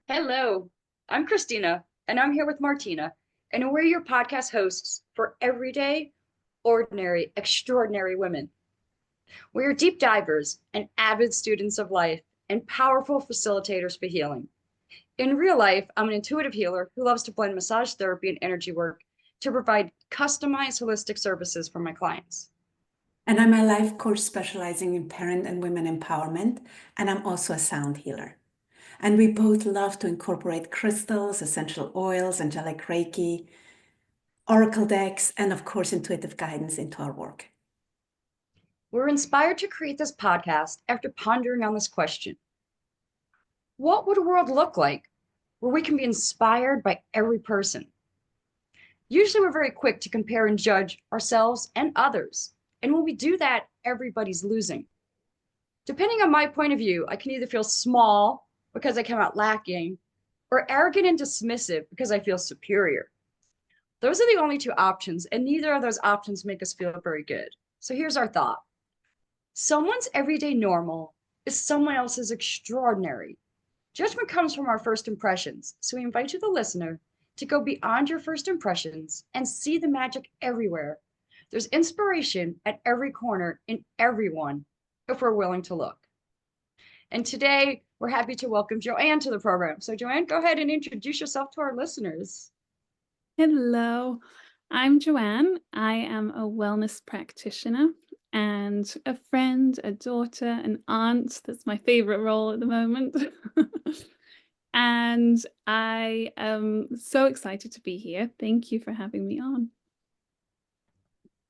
Hello, I'm Christina, and I'm here with Martina, and we're your podcast hosts for everyday, ordinary, extraordinary women. We are deep divers and avid students of life and powerful facilitators for healing. In real life, I'm an intuitive healer who loves to blend massage therapy and energy work to provide customized holistic services for my clients. And I'm a life coach specializing in parent and women empowerment, and I'm also a sound healer. And we both love to incorporate crystals, essential oils, angelic Reiki, oracle decks, and of course, intuitive guidance into our work. We're inspired to create this podcast after pondering on this question. What would a world look like where we can be inspired by every person? Usually, we're very quick to compare and judge ourselves and others. And when we do that, everybody's losing. Depending on my point of view, I can either feel small because I come out lacking, or arrogant and dismissive because I feel superior. Those are the only two options, and neither of those options make us feel very good. So here's our thought. Someone's everyday normal is someone else's extraordinary. Judgment comes from our first impressions, so we invite you, the listener, to go beyond your first impressions and see the magic everywhere. There's inspiration at every corner in everyone if we're willing to look. And today, we're happy to welcome Joanne to the program. So, Joanne, go ahead and introduce yourself to our listeners. Hello, I'm Joanne. I am a wellness practitioner and a friend, a daughter, an aunt. That's my favorite role at the moment. And I am so excited to be here. Thank you for having me on.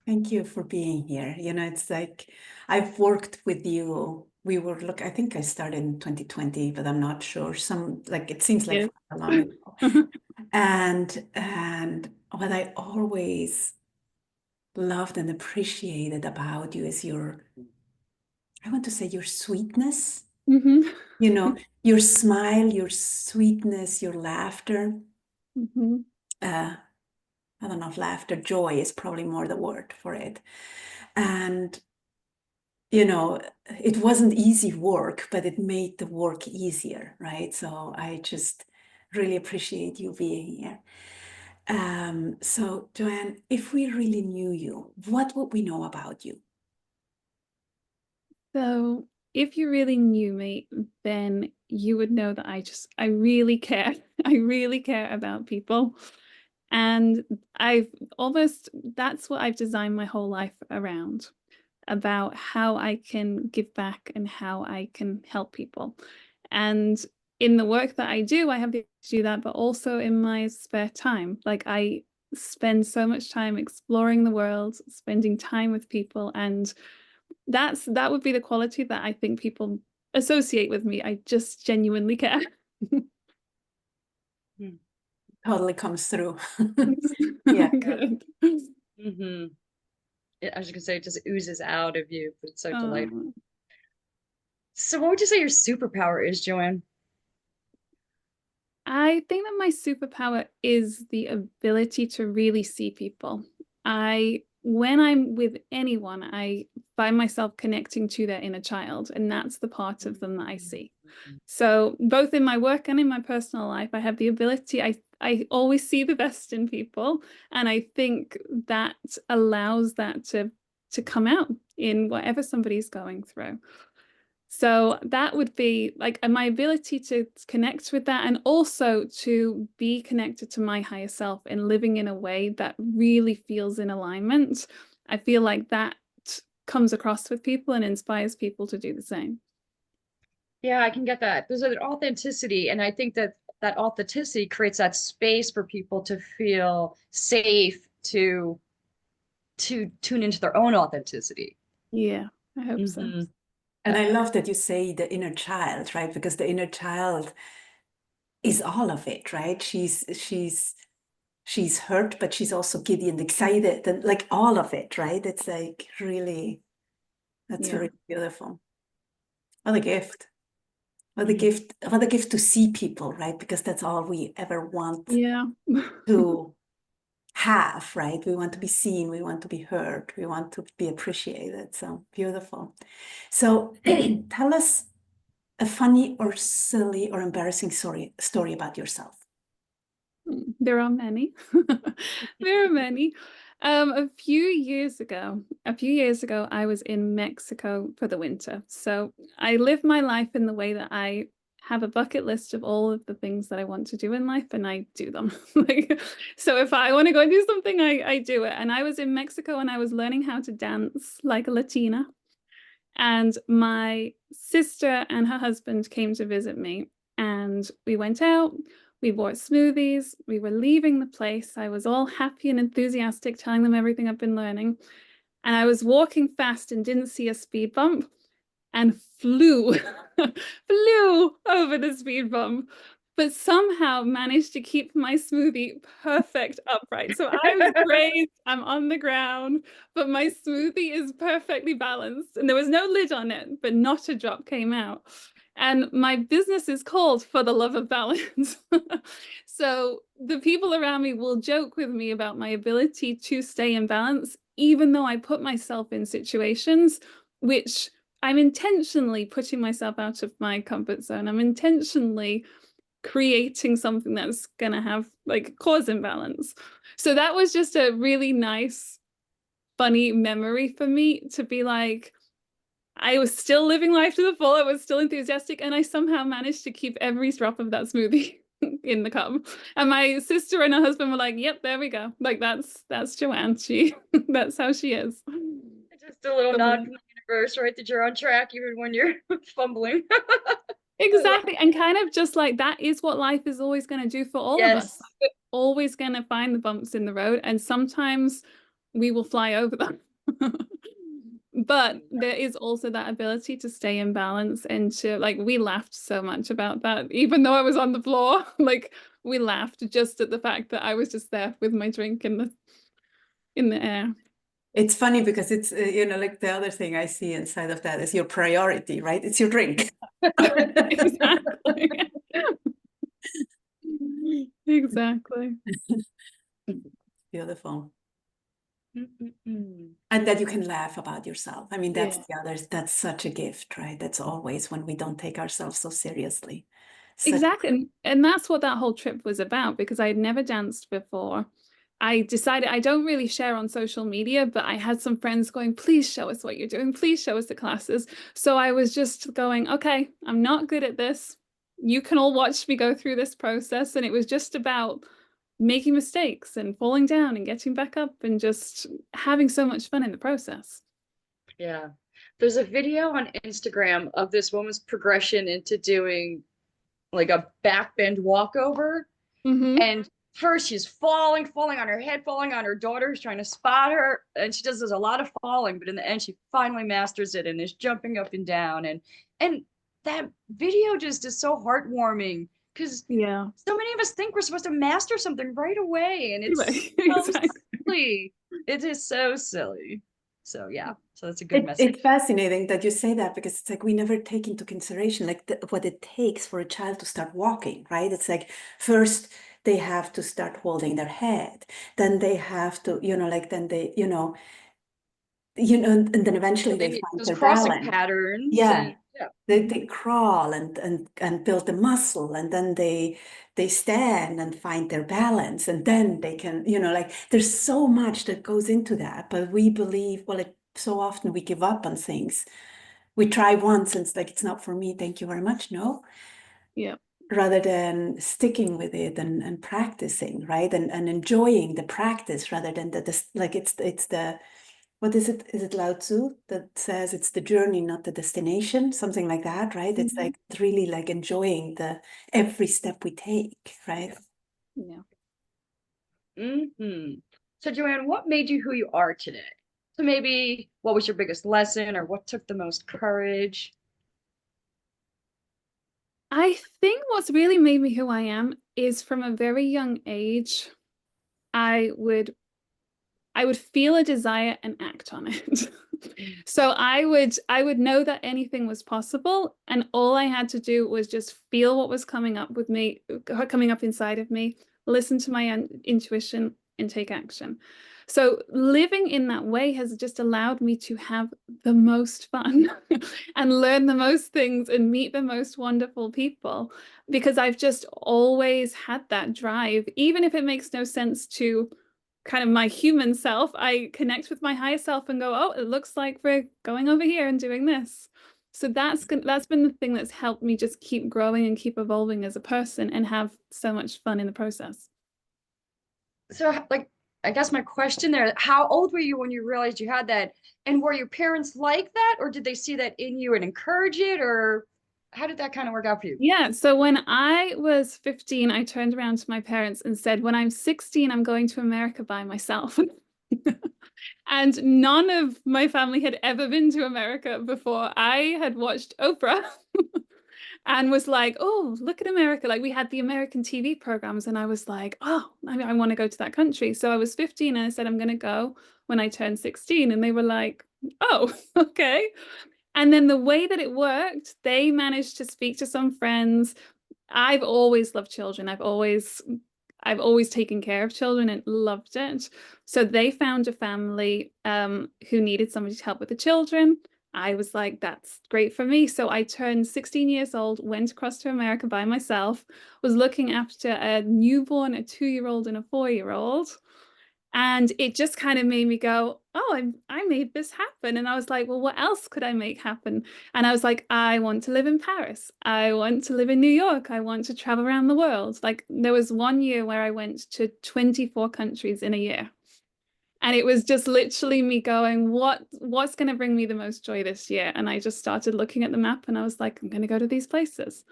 Thank you for being here. It's like I've worked with you. I think I started in 2020, but I'm not sure. It seems like a long ago. And what I always loved and appreciated about you is I want to say your sweetness, your smile, your sweetness, your laughter. I don't know if laughter, joy is probably more the word for it. And, it wasn't easy work, but it made the work easier, right? So I just really appreciate you being here. So Joanne, if we really knew you, what would we know about you? So if you really knew me, then you would know that I really care. I really care about people. And that's what I've designed my whole life around, about how I can give back and how I can help people. And in the work that I do, I have to do that, but also in my spare time. Like, I spend so much time exploring the world, spending time with people, and that would be the quality that I think people associate with me. I just genuinely care. Totally comes through. Yeah. Good. Mm-hmm. I was just gonna say, it just oozes out of you, but it's so delightful. So what would you say your superpower is, Joanne? I think that my superpower is the ability to really see people. When I'm with anyone, I find myself connecting to their inner child, and that's the part of them that I see. So both in my work and in my personal life, I have the ability, I always see the best in people. And I think that allows that to come out in whatever somebody's going through. So that would be like my ability to connect with that, and also to be connected to my higher self and living in a way that really feels in alignment. I feel like that comes across with people and inspires people to do the same. Yeah, I can get that. There's an authenticity, and I think that that authenticity creates that space for people to feel safe to tune into their own authenticity. Yeah, I hope so. And I love that you say the inner child, right? Because the inner child is all of it, right? She's hurt, but she's also giddy and excited, and like all of it, right? It's like really, that's really beautiful. What a gift. What a gift. What a gift to see people, right? Because that's all we ever want to have, right? We want to be seen, we want to be heard, we want to be appreciated. So beautiful. So tell us a funny or silly or embarrassing story about yourself. There are many. There are many. A few years ago, I was in Mexico for the winter. So I live my life in the way that I have a bucket list of all of the things that I want to do in life, and I do them. Like, so if I want to go and do something, I do it. And I was in Mexico and I was learning how to dance like a Latina. And my sister and her husband came to visit me, and we went out, we bought smoothies, we were leaving the place. I was all happy and enthusiastic, telling them everything I've been learning. And I was walking fast and didn't see a speed bump and flew, flew over the speed bump, but somehow managed to keep my smoothie perfect upright. So I was great, I'm on the ground, but my smoothie is perfectly balanced. And there was no lid on it, but not a drop came out. And my business is called For the Love of Balance. So the people around me will joke with me about my ability to stay in balance, even though I put myself in situations which I'm intentionally putting myself out of my comfort zone. I'm intentionally creating something that's going to have like cause imbalance. So that was just a really nice, funny memory for me to be like, I was still living life to the full. I was still enthusiastic, and I somehow managed to keep every drop of that smoothie in the cup. And my sister and her husband were like, "Yep, there we go. Like that's Joanne. She that's how she is." Just a little nod from the universe, right? That you're on track even when you're fumbling. Exactly. And kind of just like that is what life is always going to do for all of us. Yes. We're always going to find the bumps in the road, and sometimes we will fly over them. But there is also that ability to stay in balance and to like, we laughed so much about that, even though I was on the floor. Like, we laughed just at the fact that I was just there with my drink in the air. It's funny because it's, like the other thing I see inside of that is your priority, right? It's your drink. Exactly. Exactly. Beautiful. Mm-mm-mm. And that you can laugh about yourself. I mean, that's Yeah. the other, that's such a gift, right? That's always when we don't take ourselves so seriously. Exactly. And that's what that whole trip was about, because I had never danced before. I decided I don't really share on social media, but I had some friends going, please show us what you're doing. Please show us the classes. So I was just going, okay, I'm not good at this. You can all watch me go through this process. And it was just about making mistakes and falling down and getting back up and just having so much fun in the process. Yeah. There's a video on Instagram of this woman's progression into doing like a backbend walkover. Mm-hmm. And first she's falling on her head, falling on her daughter who's trying to spot her. And she does a lot of falling, but in the end, she finally masters it and is jumping up and down. And that video just is so heartwarming because Yeah. so many of us think we're supposed to master something right away. And it's so Exactly. silly. It is so silly. So yeah, so that's a good message. It's fascinating that you say that because it's like we never take into consideration like what it takes for a child to start walking, right? It's like first they have to start holding their head, then they have to, then they, and then eventually they Maybe find those their crossing balance. patterns Yeah. and yeah. They crawl and build the muscle, and then they stand and find their balance, and then they can, there's so much that goes into that. But we believe, well, so often we give up on things. We try once and it's like, it's not for me, thank you very much. No, Yeah. rather than sticking with it and practicing, right? And enjoying the practice rather than like it's the what is it? Is it Lao Tzu that says it's the journey, not the destination? Something like that, right? It's like really like enjoying every step we take, right? Yeah. Mm-hmm. So Joanne, what made you who you are today? So maybe what was your biggest lesson or what took the most courage? I think what's really made me who I am is from a very young age, I would feel a desire and act on it. So I would know that anything was possible, and all I had to do was just feel what was coming up with me, coming up inside of me, listen to my intuition and take action. So living in that way has just allowed me to have the most fun and learn the most things and meet the most wonderful people, because I've just always had that drive. Even if it makes no sense to kind of my human self, I connect with my higher self and go, oh, it looks like we're going over here and doing this. So that's been the thing that's helped me just keep growing and keep evolving as a person and have so much fun in the process. So, like, I guess my question there, how old were you when you realized you had that? And were your parents like that, or did they see that in you and encourage it, or how did that kind of work out for you? Yeah, so when I was 15, I turned around to my parents and said, when I'm 16, I'm going to America by myself. And none of my family had ever been to America before. I had watched Oprah and was like, oh, look at America. Like we had the American TV programs, and I was like, oh, I want to go to that country. So I was 15 and I said, I'm going to go when I turn 16. And they were like, oh, okay. And then the way that it worked, they managed to speak to some friends. I've always loved children. I've always taken care of children and loved it. So they found a family who needed somebody to help with the children. I was like, that's great for me. So I turned 16 years old, went across to America by myself, was looking after a newborn, a 2-year-old, and a 4-year-old. And it just kind of made me go, oh, I made this happen. And I was like, well, what else could I make happen? And I was like, I want to live in Paris. I want to live in New York. I want to travel around the world. Like there was one year where I went to 24 countries in a year. And it was just literally me going, what's going to bring me the most joy this year? And I just started looking at the map and I was like, I'm going to go to these places.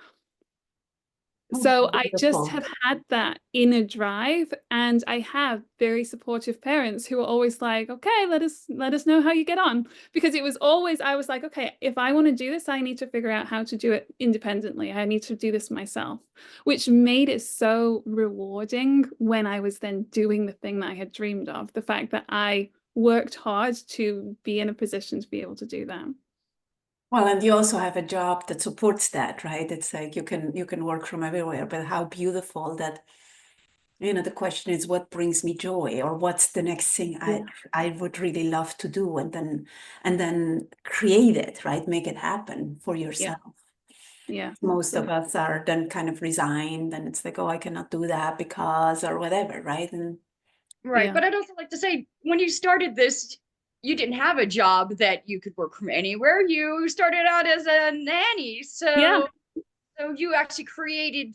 So I just Wonderful. have had that inner drive, and I have very supportive parents who are always like, okay, let us know how you get on. Because it was always, I was like, okay, if I want to do this, I need to figure out how to do it independently. I need to do this myself, which made it so rewarding when I was then doing the thing that I had dreamed of. The fact that I worked hard to be in a position to be able to do that. Well, and you also have a job that supports that, right? It's like you can work from everywhere, but how beautiful that, the question is what brings me joy, or what's the next thing I would really love to do, and then create it, right? Make it happen for Yeah. yourself. Yeah. Most of us are then kind of resigned, and it's like, oh, I cannot do that because, or whatever, right? And Right. Yeah. But I'd also like to say, when you started this, you didn't have a job that you could work from anywhere. You started out as a nanny. Yeah. So you actually created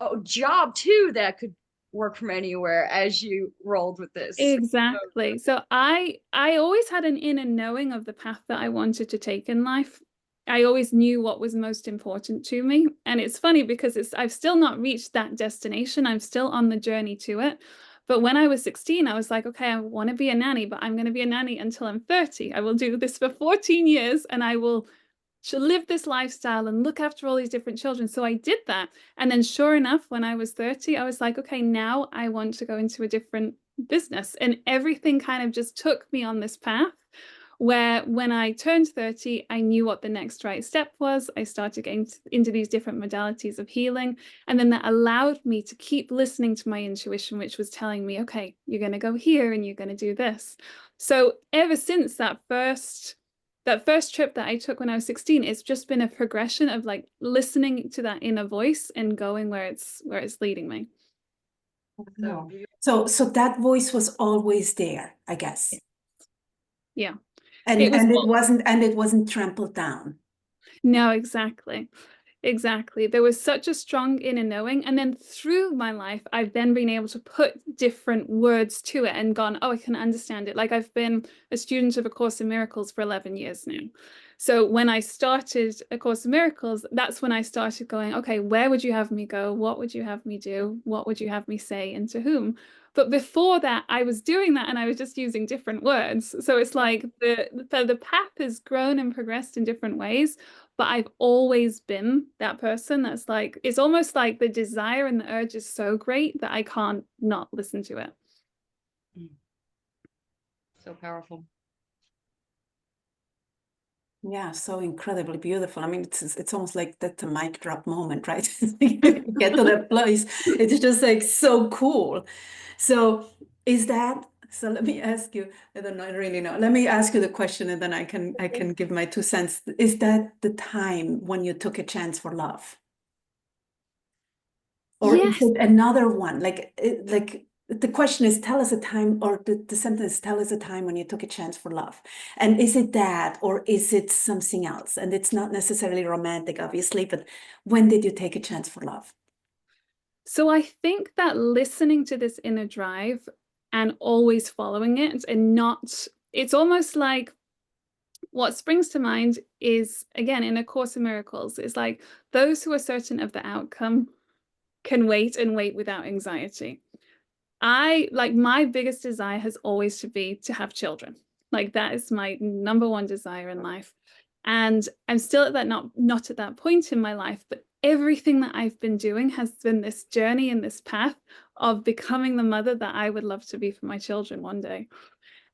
a job too that could work from anywhere as you rolled with this. Exactly. So I always had an inner knowing of the path that I wanted to take in life. I always knew what was most important to me. And it's funny because I've still not reached that destination. I'm still on the journey to it. But when I was 16, I was like, okay, I want to be a nanny, but I'm going to be a nanny until I'm 30. I will do this for 14 years and I will live this lifestyle and look after all these different children. So I did that. And then sure enough, when I was 30, I was like, okay, now I want to go into a different business. And everything kind of just took me on this path where when I turned 30, I knew what the next right step was. I started getting into these different modalities of healing. And then that allowed me to keep listening to my intuition, which was telling me, okay, you're going to go here and you're going to do this. So ever since that first trip that I took when I was 16, it's just been a progression of like listening to that inner voice and going where it's leading me. no. So that voice was always there, I guess. Yeah. And It was it wasn't trampled down. No, exactly. Exactly. There was such a strong inner knowing. And then through my life, I've then been able to put different words to it and gone, oh, I can understand it. Like I've been a student of A Course in Miracles for 11 years now. So when I started A Course in Miracles, that's when I started going, okay, where would you have me go? What would you have me do? What would you have me say and to whom? But before that, I was doing that and I was just using different words. So it's like the path has grown and progressed in different ways. But I've always been that person that's like, it's almost like the desire and the urge is so great that I can't not listen to it. So powerful. Yeah, so incredibly beautiful. I mean, it's almost like that's a mic drop moment, right? You get to that place. It's just like so cool. So is that So let me ask you, I don't know, I really know. Let me ask you the question and then I can give my 2 cents. Is that the time when you took a chance for love? Or is Yes. it another one? Like the question is, tell us a time, or the sentence, tell us a time when you took a chance for love. And is it that, or is it something else? And it's not necessarily romantic, obviously, but when did you take a chance for love? So I think that listening to this inner drive and always following it and not, it's almost like what springs to mind is, again, in A Course in Miracles, it's like those who are certain of the outcome can wait and wait without anxiety. My biggest desire has always to be to have children. Like that is my number one desire in life. And I'm still at that, not at that point in my life, but everything that I've been doing has been this journey and this path of becoming the mother that I would love to be for my children one day.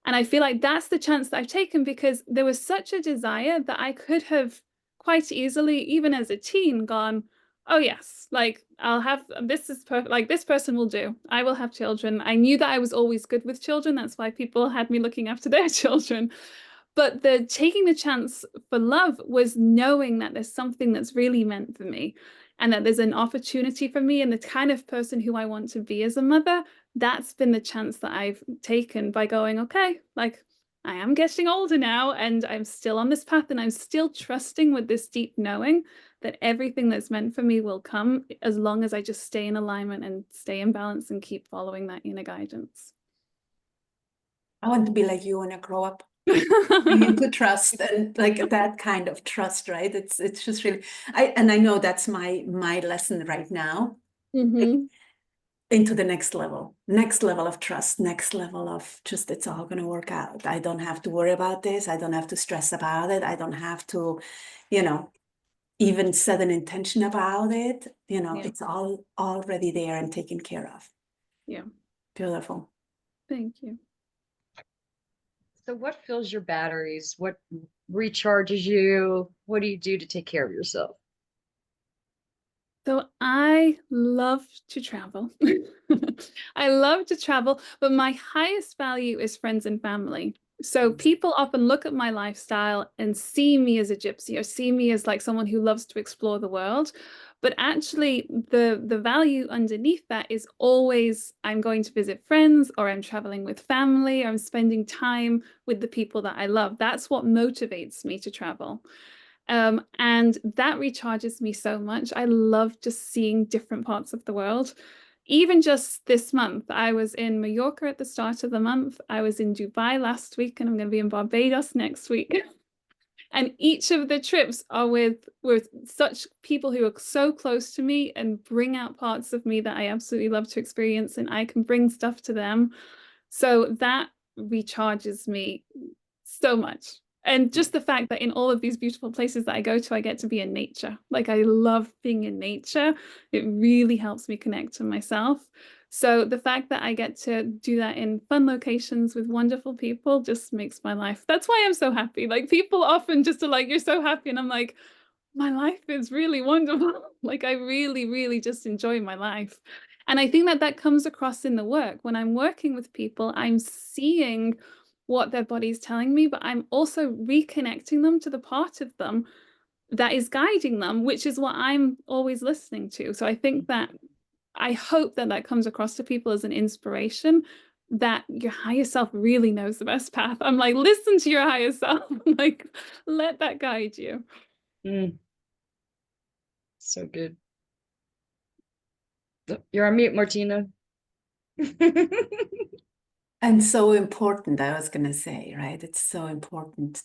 And I feel like that's the chance that I've taken because there was such a desire that I could have quite easily, even as a teen, gone, oh yes, like I'll have, this is perfect, like this person will do. I will have children. I knew that I was always good with children. That's why people had me looking after their children. But the taking the chance for love was knowing that there's something that's really meant for me and that there's an opportunity for me and the kind of person who I want to be as a mother. That's been the chance that I've taken by going, okay, like I am getting older now and I'm still on this path and I'm still trusting with this deep knowing that everything that's meant for me will come as long as I just stay in alignment and stay in balance and keep following that inner guidance. I want to be like you when I grow up. Into trust and like that kind of trust, right? It's just really, I know that's my lesson right now. Mm-hmm. Into the next level of trust, next level of just, it's all going to work out. I don't have to worry about this. I don't have to stress about it. I don't have to, even set an intention about it. Yeah. It's all already there and taken care of. Yeah. Beautiful. Thank you. So what fills your batteries? What recharges you? What do you do to take care of yourself? So I love to travel. I love to travel, but my highest value is friends and family. So people often look at my lifestyle and see me as a gypsy or see me as like someone who loves to explore the world. But actually the value underneath that is always I'm going to visit friends or I'm traveling with family or I'm spending time with the people that I love. That's what motivates me to travel. And that recharges me so much. I love just seeing different parts of the world. Even just this month, I was in Mallorca at the start of the month. I was in Dubai last week, and I'm going to be in Barbados next week. And each of the trips are with such people who are so close to me and bring out parts of me that I absolutely love to experience, and I can bring stuff to them. So that recharges me so much. And just the fact that in all of these beautiful places that I go to, I get to be in nature. Like I love being in nature. It really helps me connect to myself. So the fact that I get to do that in fun locations with wonderful people just makes my life. That's why I'm so happy. Like people often just are like, you're so happy. And I'm like, my life is really wonderful. Like I really, really just enjoy my life. And I think that that comes across in the work. When I'm working with people, I'm seeing what their body's telling me, but I'm also reconnecting them to the part of them that is guiding them, which is what I'm always listening to. So I think that I hope that that comes across to people as an inspiration that your higher self really knows the best path. I'm like, listen to your higher self. Like, let that guide you. So good. You're on mute, Martina. And so important, I was going to say, right? It's so important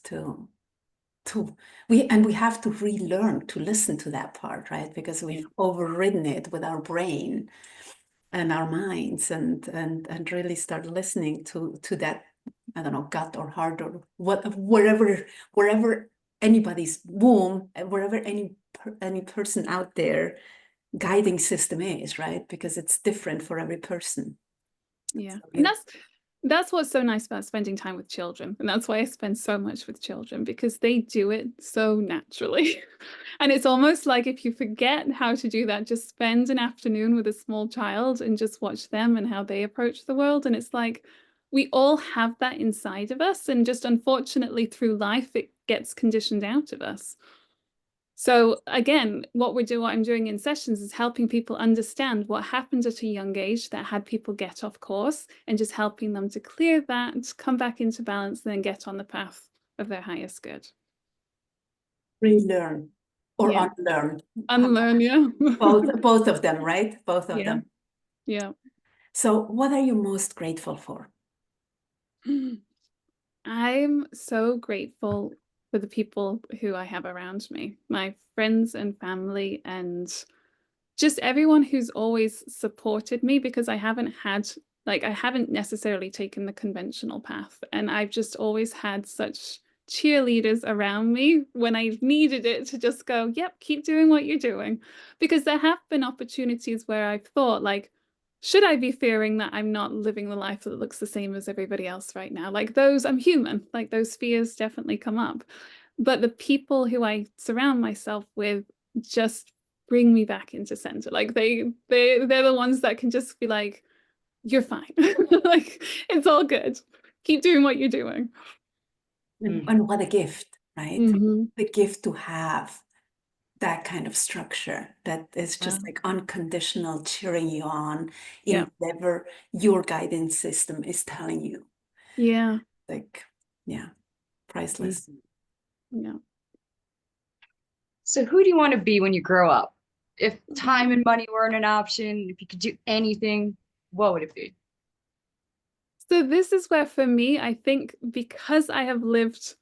we have to relearn to listen to that part, right? Because we've overridden it with our brain and our minds and really start listening to that, I don't know, gut or heart or wherever anybody's womb, wherever any person out there guiding system is, right? Because it's different for every person. Yeah. And that's what's so nice about spending time with children. And that's why I spend so much with children, because they do it so naturally. And it's almost like if you forget how to do that, just spend an afternoon with a small child and just watch them and how they approach the world. And it's like, we all have that inside of us, and just unfortunately through life it gets conditioned out of us. So again, what I'm doing in sessions is helping people understand what happened at a young age that had people get off course, and just helping them to clear that, come back into balance, and then get on the path of their highest good. Relearn or Yeah. unlearn. Unlearn, yeah. Both of them, right? Both of Yeah. them. Yeah. So what are you most grateful for? I'm so grateful for the people who I have around me, my friends and family, and just everyone who's always supported me, because I haven't necessarily taken the conventional path. And I've just always had such cheerleaders around me when I needed it, to just go, yep, keep doing what you're doing. Because there have been opportunities where I've thought, like, should I be fearing that I'm not living the life that looks the same as everybody else right now? Like, I'm human, like those fears definitely come up. But the people who I surround myself with just bring me back into center. Like they're the ones that can just be like, you're fine. Like, it's all good. Keep doing what you're doing. And what a gift, right? Mm-hmm. The gift to have that kind of structure that is just Wow. like unconditional cheering you on in Yeah. whatever your guidance system is telling you. Yeah. Like, yeah, priceless. Yeah. So who do you want to be when you grow up? If time and money weren't an option, if you could do anything, what would it be? So this is where, for me, I think because I have lived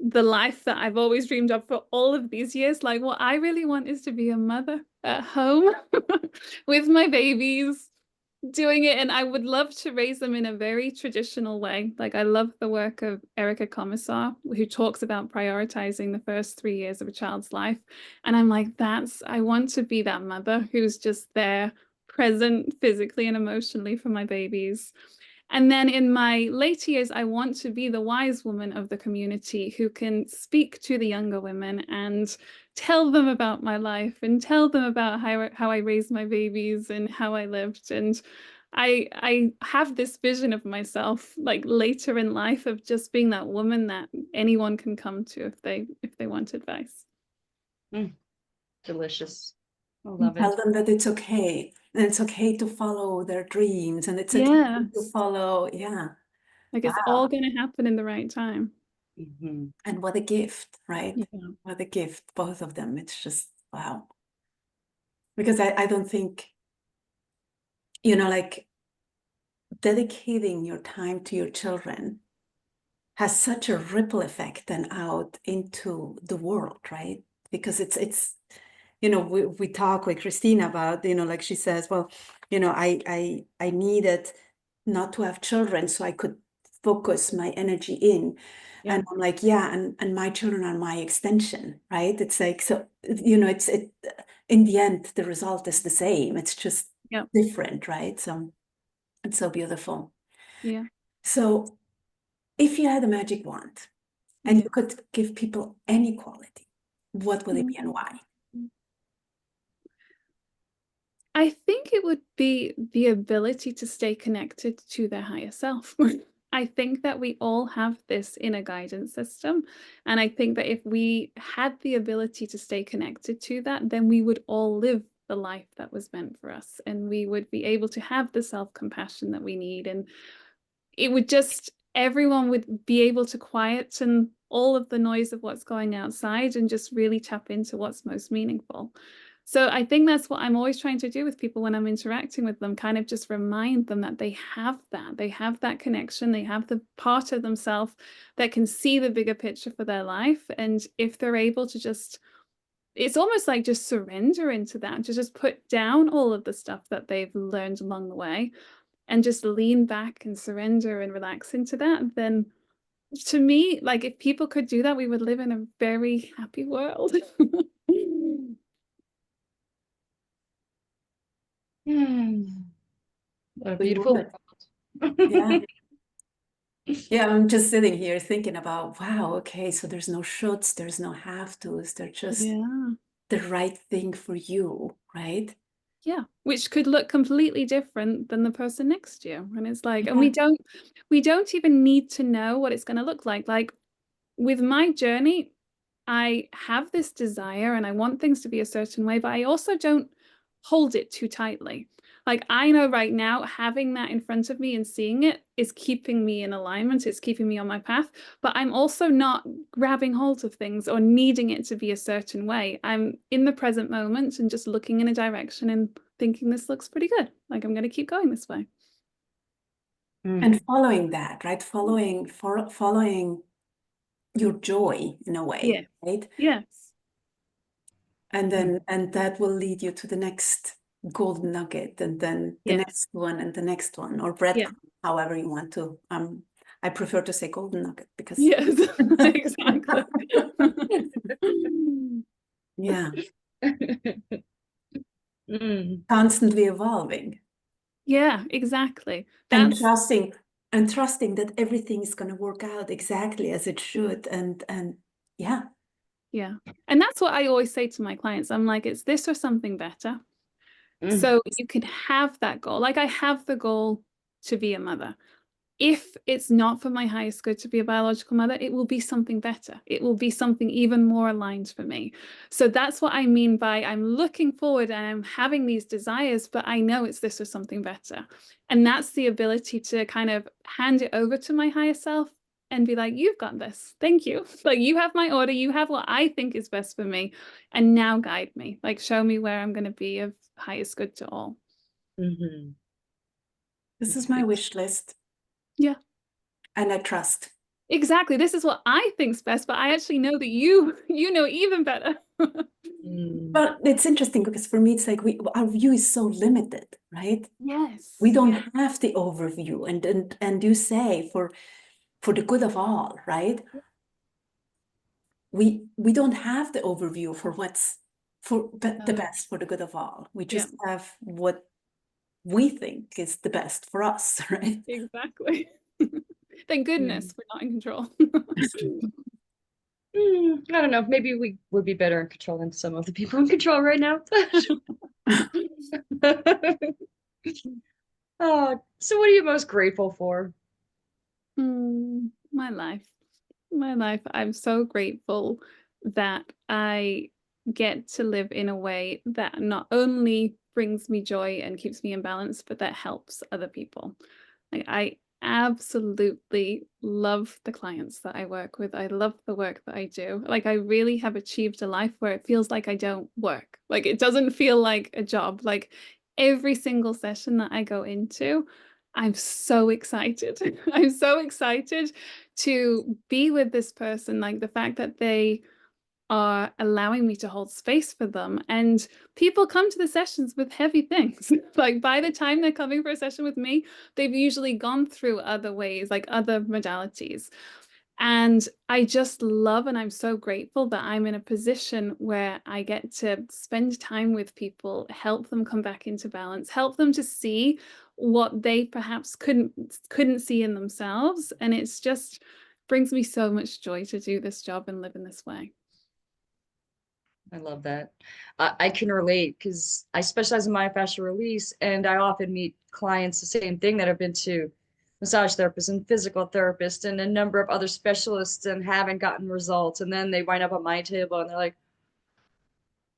the life that I've always dreamed of for all of these years, like what I really want is to be a mother at home with my babies, doing it. And I would love to raise them in a very traditional way. Like, I love the work of Erica Commissar, who talks about prioritizing the first 3 years of a child's life. And I'm like, I want to be that mother who's just there, present physically and emotionally for my babies. And then in my later years, I want to be the wise woman of the community who can speak to the younger women and tell them about my life and tell them about how I raised my babies and how I lived. And I have this vision of myself, like later in life, of just being that woman that anyone can come to if they want advice. Delicious. I love Tell it. them that it's okay. And it's okay to follow their dreams. And it's okay Yeah. to follow, yeah. Like, it's all going to happen in the right time. Mm-hmm. And what a gift, right? Yeah. What a gift, both of them. It's just, wow. Because I don't think, like dedicating your time to your children has such a ripple effect then out into the world, right? Because it's we talk with Christina about, like she says, well, I needed not to have children so I could focus my energy in. Yeah. And I'm like, yeah, and my children are my extension, right? It's like, so, in the end, the result is the same. It's just Yeah. different, right? So it's so beautiful. Yeah. So if you had a magic wand and you could give people any quality, what would it be and why? I think it would be the ability to stay connected to their higher self. I think that we all have this inner guidance system. And I think that if we had the ability to stay connected to that, then we would all live the life that was meant for us. And we would be able to have the self-compassion that we need. And it would just, everyone would be able to quieten all of the noise of what's going outside and just really tap into what's most meaningful. So I think that's what I'm always trying to do with people when I'm interacting with them, kind of just remind them that they have that connection, they have the part of themselves that can see the bigger picture for their life. And if they're able to just, it's almost like just surrender into that, to just put down all of the stuff that they've learned along the way and just lean back and surrender and relax into that, then to me, like, if people could do that, we would live in a very happy world. What a We beautiful would. world. Yeah. Yeah, I'm just sitting here thinking about, wow, okay, so there's no shoulds, there's no have tos, they're just Yeah. the right thing for you, right? Yeah, which could look completely different than the person next to you. And it's like, and we don't even need to know what it's going to look like. Like with my journey, I have this desire and I want things to be a certain way, but I also don't hold it too tightly. Like I know right now, having that in front of me and seeing it is keeping me in alignment. It's keeping me on my path, but I'm also not grabbing hold of things or needing it to be a certain way. I'm in the present moment and just looking in a direction and thinking this looks pretty good. Like I'm going to keep going this way. And following that, right? Following your joy in a way, Yeah. right? Yes. And then and that will lead you to the next golden nugget, and then the Yes. next one and the next one, or Yeah. breadcrumb, however you want to. I prefer to say golden nugget because Yes. Exactly. yeah, Mm. constantly evolving Yeah, exactly. and That's trusting that everything is going to work out exactly as it should, and yeah. yeah. And that's what I always say to my clients. I'm like, it's this or something better. Mm. So you can have that goal. Like I have the goal to be a mother. If it's not for my highest good to be a biological mother, it will be something better. It will be something even more aligned for me. So that's what I mean by I'm looking forward and I'm having these desires, but I know it's this or something better. And that's the ability to kind of hand it over to my higher self and be like, you've got this. Thank you. Like you have my order. You have what I think is best for me. And now guide me. Like show me where I'm going to be of highest good to all. Mm-hmm. This is my wish list. Yeah. And I trust. Exactly. This is what I think's best, but I actually know that you know even better. Mm. But it's interesting because for me, it's like our view is so limited, right? Yes. We don't have the overview, and you say for the good of all, right? We don't have the overview for what's the best for the good of all. We just have what we think is the best for us, right? Exactly. Thank goodness we're not in control. I don't know. Maybe we would be better in control than some of the people in control right now. So what are you most grateful for? My life. My life. I'm so grateful that I get to live in a way that not only brings me joy and keeps me in balance, but that helps other people. Like I absolutely love the clients that I work with. I love the work that I do. Like I really have achieved a life where it feels like I don't work. Like it doesn't feel like a job. Like every single session that I go into, I'm so excited. I'm so excited to be with this person. Like the fact that they are allowing me to hold space for them. And people come to the sessions with heavy things. Like by the time they're coming for a session with me, they've usually gone through other ways, like other modalities. And I just love and I'm so grateful that I'm in a position where I get to spend time with people, help them come back into balance, help them to see what they perhaps couldn't see in themselves. And it's just brings me so much joy to do this job and live in this way. I love that. I can relate because I specialize in myofascial release, and I often meet clients the same thing that have been to massage therapists and physical therapists and a number of other specialists and haven't gotten results. And then they wind up on my table and they're like,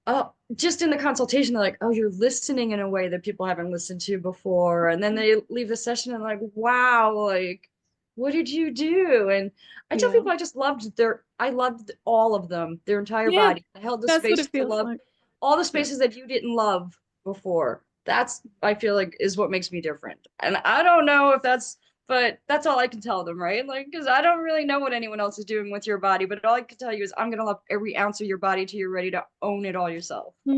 oh, just in the consultation, they're like, oh, you're listening in a way that people haven't listened to before. And then they leave the session and like, wow, like, what did you do? And I tell people I loved all of them, their entire Yeah, body. I held the that's what space it to feels love like. all the spaces that you didn't love before. That's, I feel like, is what makes me different. And I don't know if but that's all I can tell them, right? Like, because I don't really know what anyone else is doing with your body, but all I can tell you is I'm going to love every ounce of your body till you're ready to own it all yourself. I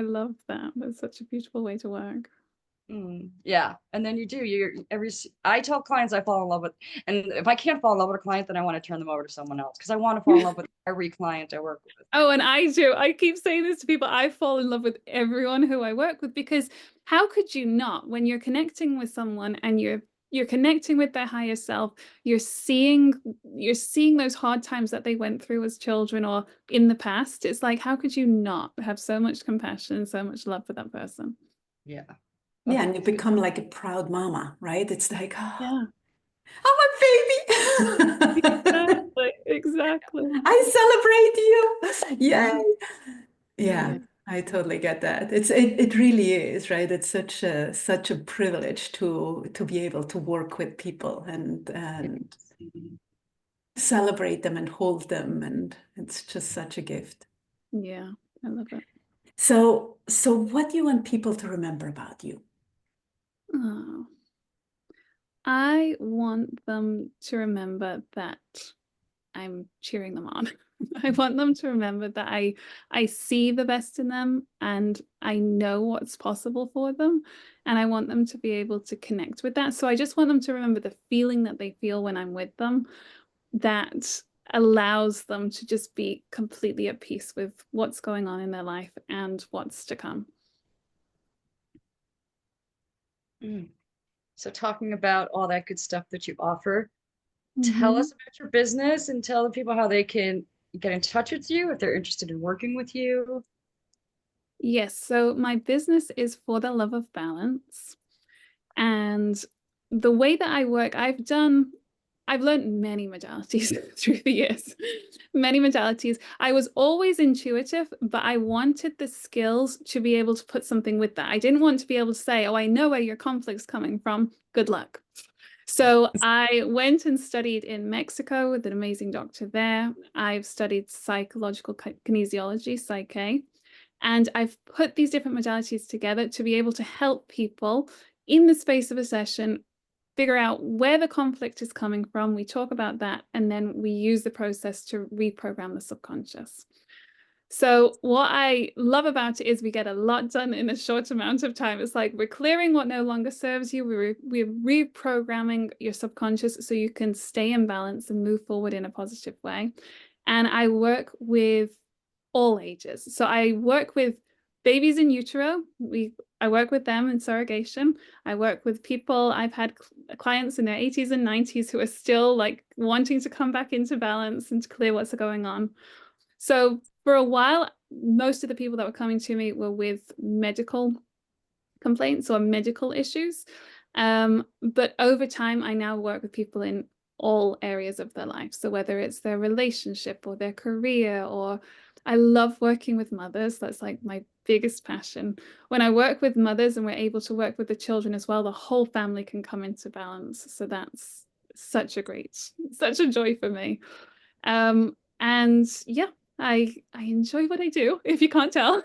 love that. That's such a beautiful way to work. Yeah. And then I tell clients I fall in love with, and if I can't fall in love with a client, then I want to turn them over to someone else because I want to fall in love with every client I work with. Oh, and I do. I keep saying this to people. I fall in love with everyone who I work with because how could you not when you're connecting with someone and you're connecting with their higher self, you're seeing those hard times that they went through as children or in the past. It's like, how could you not have so much compassion and so much love for that person? Yeah. Yeah, Oh, and you it's good. become like a proud mama, right? It's like, oh, Yeah, I'm a baby. exactly. I celebrate you. Yeah, Yay. Yeah, yeah, I totally get that. It really is, right? It's such a privilege to be able to work with people and Yes. celebrate them and hold them, and it's just such a gift. yeah. I love it. So what do you want people to remember about you? Oh, I want them to remember that I'm cheering them on. I want them to remember that I see the best in them and I know what's possible for them. And I want them to be able to connect with that. So I just want them to remember the feeling that they feel when I'm with them, that allows them to just be completely at peace with what's going on in their life and what's to come. Mm. So talking about all that good stuff that you offer, tell Mhm. us about your business and tell the people how they can get in touch with you if they're interested in working with you. Yes, so my business is For the Love of Balance. And the way that I work, I've learned many modalities through the years, many modalities. I was always intuitive, but I wanted the skills to be able to put something with that. I didn't want to be able to say, oh, I know where your conflict's coming from. Good luck. So I went and studied in Mexico with an amazing doctor there. I've studied psychological kinesiology, Psyche, and I've put these different modalities together to be able to help people in the space of a session figure out where the conflict is coming from. We talk about that, and then we use the process to reprogram the subconscious. So what I love about it is we get a lot done in a short amount of time. It's like we're clearing what no longer serves you. We're reprogramming your subconscious so you can stay in balance and move forward in a positive way. And I work with all ages. So I work with babies in utero. I work with them in surrogation. I work with people. I've had clients in their 80s and 90s who are still like wanting to come back into balance and to clear what's going on. So for a while, most of the people that were coming to me were with medical complaints or medical issues. But over time, I now work with people in all areas of their life. So whether it's their relationship or their career, or I love working with mothers. That's like my biggest passion. When I work with mothers and we're able to work with the children as well, the whole family can come into balance. So that's such a joy for me. And yeah, I enjoy what I do, if you can't tell.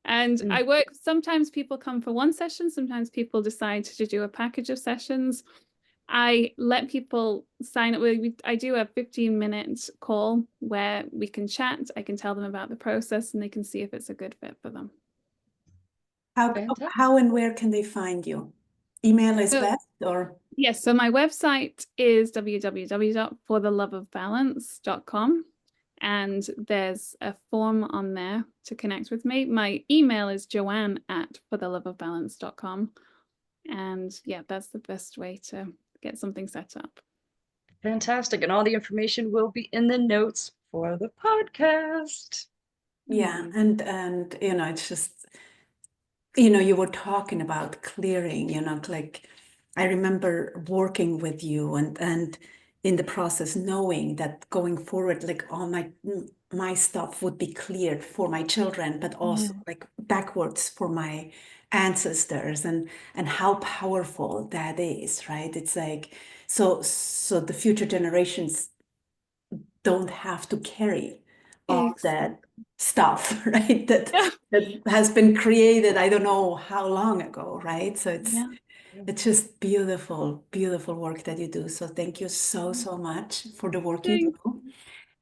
And Mm. I work, sometimes people come for one session, sometimes people decide to do a package of sessions. I let people sign up. I do a 15-minute call where we can chat. I can tell them about the process and they can see if it's a good fit for them. Fantastic. How and where can they find you? Email is So best, or yes, so my website is www.fortheloveofbalance.com. And there's a form on there to connect with me. My email is joanne@fortheloveofbalance.com. And yeah, that's the best way to get something set up. Fantastic. And all the information will be in the notes for the podcast. yeah, Amazing. and it's just, you were talking about clearing, like I remember working with you and in the process knowing that going forward, like all my stuff would be cleared for my children, but also Yeah. like backwards for my ancestors and how powerful that is, right? It's like so the future generations don't have to carry all that Exactly. stuff, right? Yeah. That has been created, I don't know how long ago, right? So Yeah. it's just beautiful, beautiful work that you do. So thank you so much for the work you Thank, do.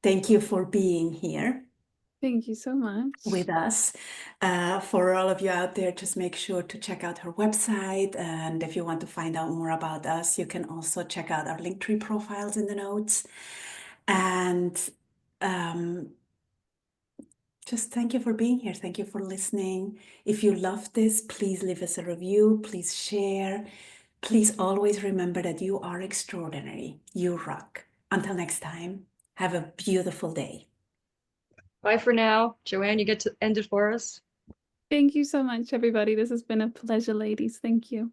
Thank you for being here thank you so much. with us. For all of you out there, just make sure to check out her website. And if you want to find out more about us, you can also check out our Linktree profiles in the notes. And just thank you for being here. Thank you for listening. If you love this, please leave us a review. Please share. Please always remember that you are extraordinary. You rock. Until next time, have a beautiful day. Bye for now. Joanne, you get to end it for us. Thank you so much, everybody. This has been a pleasure, ladies. Thank you.